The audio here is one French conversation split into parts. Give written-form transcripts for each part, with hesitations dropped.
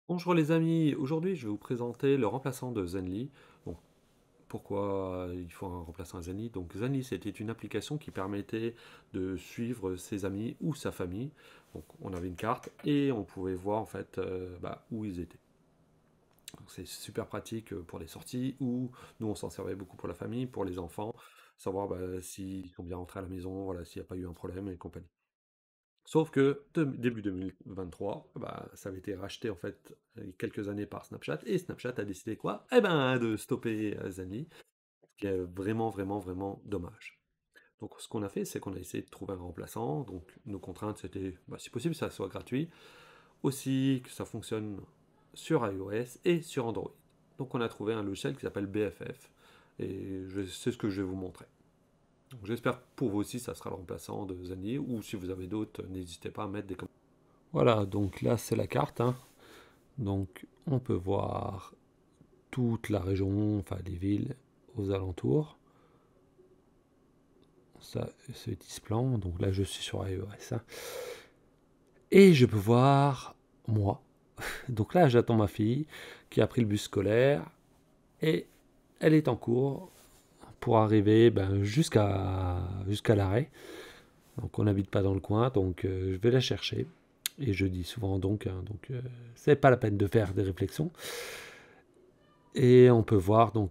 Bonjour les amis, aujourd'hui je vais vous présenter le remplaçant de Zenly. Donc, pourquoi il faut un remplaçant à Zenly? Donc Zenly c'était une application qui permettait de suivre ses amis ou sa famille. Donc on avait une carte et on pouvait voir en fait où ils étaient. Donc, c'est super pratique pour les sorties ou nous on s'en servait beaucoup pour la famille, pour les enfants, savoir s'ils sont bien rentrés à la maison, voilà, s'il n'y a pas eu un problème et compagnie. Sauf que début 2023, ça avait été racheté en fait quelques années par Snapchat et Snapchat a décidé quoi? Eh ben de stopper Zenly, ce qui est vraiment vraiment vraiment dommage. Donc ce qu'on a fait, c'est qu'on a essayé de trouver un remplaçant. Donc nos contraintes c'était, si possible, ça soit gratuit, aussi que ça fonctionne sur iOS et sur Android. Donc on a trouvé un logiciel qui s'appelle BFF et c'est ce que je vais vous montrer. Donc, j'espère que pour vous aussi ça sera le remplaçant de Zenly ou si vous avez d'autres, n'hésitez pas à mettre des commentaires. Voilà, donc là c'est la carte, hein. Donc on peut voir toute la région, enfin les villes aux alentours. Ça, ce petit plan. Donc là je suis sur iOS, hein. Et je peux voir moi. Donc là j'attends ma fille qui a pris le bus scolaire et elle est en cours pour arriver jusqu'à l'arrêt. Donc on n'habite pas dans le coin, donc je vais la chercher. Et je dis souvent donc, hein, c'est pas la peine de faire des réflexions. Et on peut voir donc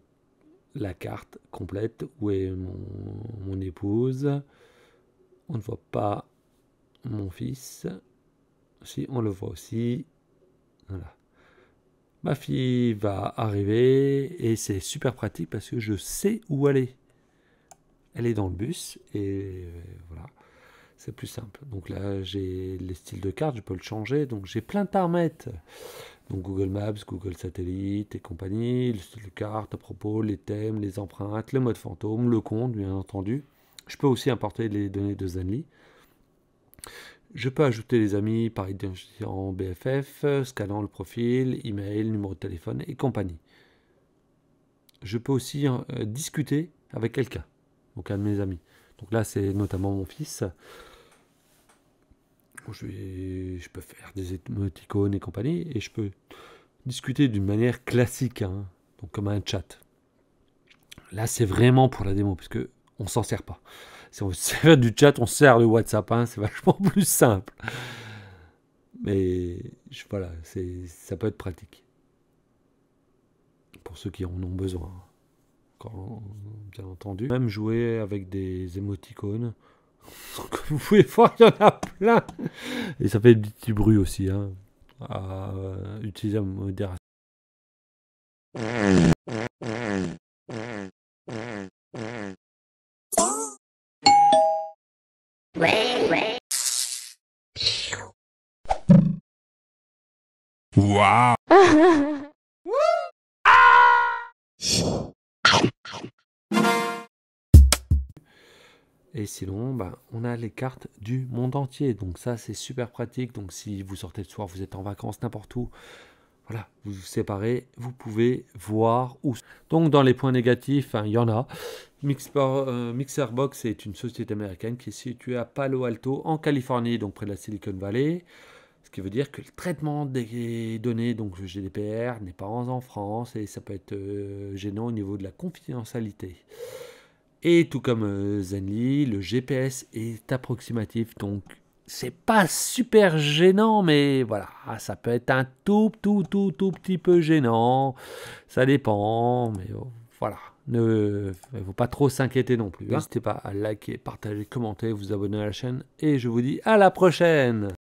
la carte complète où est mon épouse. On ne voit pas mon fils. Si, on le voit aussi. Voilà. Ma fille va arriver et c'est super pratique parce que je sais où elle est. Elle est dans le bus et voilà, c'est plus simple. Donc là, j'ai les styles de carte, je peux le changer. Donc j'ai plein de paramètres. Donc Google Maps, Google Satellite et compagnie, le style de carte à propos, les thèmes, les empreintes, le mode fantôme, le compte, bien entendu. Je peux aussi importer les données de Zenly. Je peux ajouter les amis par identifiant BFF, scannant le profil, email, numéro de téléphone et compagnie. Je peux aussi discuter avec quelqu'un, donc un de mes amis. Donc là, c'est notamment mon fils. Je peux faire des émoticônes et compagnie, et je peux discuter d'une manière classique, hein, donc comme un chat. Là, c'est vraiment pour la démo, parce que on s'en sert pas. Si on veut se servir du chat, on sert le WhatsApp, hein, c'est vachement plus simple. Mais voilà, ça peut être pratique pour ceux qui en ont besoin. Quand, bien entendu. Même jouer avec des émoticônes. Comme vous pouvez voir, il y en a plein. Et ça fait des petits bruits aussi, hein, à utiliser à modération. Wow. Et sinon, on a les cartes du monde entier. Donc ça, c'est super pratique. Donc si vous sortez le soir, vous êtes en vacances n'importe où, voilà, vous vous séparez, vous pouvez voir où. Donc dans les points négatifs, hein, il y en a. Mixerbox est une société américaine qui est située à Palo Alto, en Californie, donc près de la Silicon Valley. Ce qui veut dire que le traitement des données, donc le GDPR, n'est pas en France et ça peut être gênant au niveau de la confidentialité. Et tout comme Zenly, le GPS est approximatif, donc c'est pas super gênant, mais voilà, ça peut être un tout petit peu gênant. Ça dépend, mais voilà. Il ne faut pas trop s'inquiéter non plus, hein. N'hésitez pas à liker, partager, commenter, vous abonner à la chaîne, et je vous dis à la prochaine!